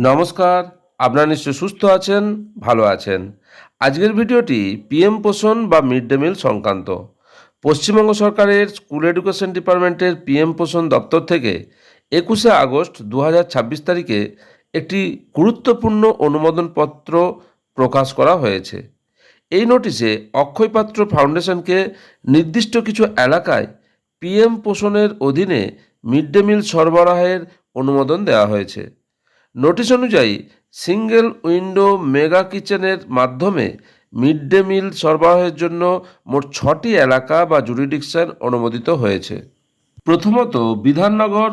নমস্কার, আপনারা নিশ্চয় সুস্থ আছেন, ভালো আছেন। আজকের ভিডিওটি পিএম পোষণ বা মিড ডে মিল সংক্রান্ত। পশ্চিমবঙ্গ সরকারের স্কুল এডুকেশন ডিপার্টমেন্টের পিএম পোষণ দপ্তর থেকে 21শে আগস্ট 2026 তারিখে একটি গুরুত্বপূর্ণ অনুমোদনপত্র প্রকাশ করা হয়েছে। এই নোটিশে অক্ষয় পাত্র ফাউন্ডেশনকে নির্দিষ্ট কিছু এলাকায় পিএম পোষণের অধীনে মিড ডে মিল সরবরাহের অনুমোদন দেওয়া হয়েছে। নোটিশ অনুযায়ী সিঙ্গেল উইন্ডো মেগা কিচেনের মাধ্যমে মিড ডে মিল সরবরাহের জন্য মোট 6টি এলাকা বা জুরিডিকশন অনুমোদিত হয়েছে। প্রথমত বিধাননগর,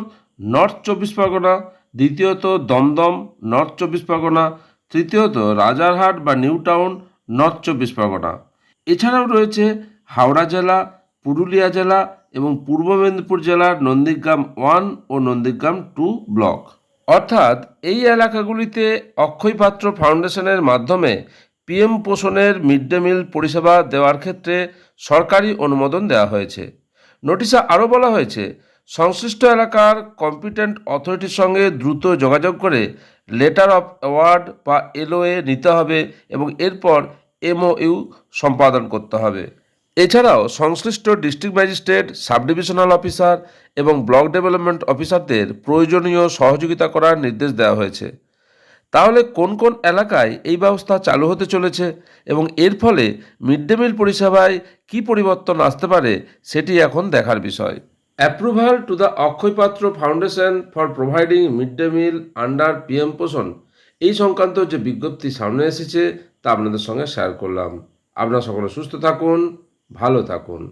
নর্থ 24 পরগনা; দ্বিতীয়ত দমদম, নর্থ 24 পরগনা; তৃতীয়ত রাজারহাট বা নিউ টাউন, নর্থ 24 পরগনা। এছাড়াও রয়েছে হাওড়া জেলা, পুরুলিয়া জেলা এবং পূর্ব মেদিনীপুর জেলার নন্দীগ্রাম 1 ও নন্দীগ্রাম 2 ব্লক। অর্থাৎ এই এলাকাগুলিতে অক্ষয় পাত্র ফাউন্ডেশনের মাধ্যমে পিএম পোষণের মিড ডে মিল পরিষেবা দেওয়ার ক্ষেত্রে সরকারি অনুমোদন দেওয়া হয়েছে। নোটিশে আরও বলা হয়েছে, সংশ্লিষ্ট এলাকার কম্পিটেন্ট অথরিটির সঙ্গে দ্রুত যোগাযোগ করে লেটার অফ অ্যাওয়ার্ড বা এলওএ নিতে হবে এবং এরপর এমওইউ সম্পাদন করতে হবে। এছাড়াও সংশ্লিষ্ট district magistrate, sub divisional officer এবং ব্লক ডেভেলপমেন্ট অফিসারদের প্রয়োজনীয় সহযোগিতা করার নির্দেশ দেওয়া হয়েছে। তাহলে কোন কোন এলাকায় এই ব্যবস্থা চালু হতে চলেছে এবং এর ফলে মিড ডে মিল পরিষেবায় কী পরিবর্তন আসতে পারে সেটি এখন দেখার বিষয়। অ্যাপ্রুভাল টু দ্য অক্ষয় পাত্র foundation for providing mid day meal under PM পোষণ, এই সংক্রান্ত যে বিজ্ঞপ্তি সামনে এসেছে তা আপনাদের সঙ্গে শেয়ার করলাম। আপনারা সকলে সুস্থ থাকুন, ভালো থাকুন।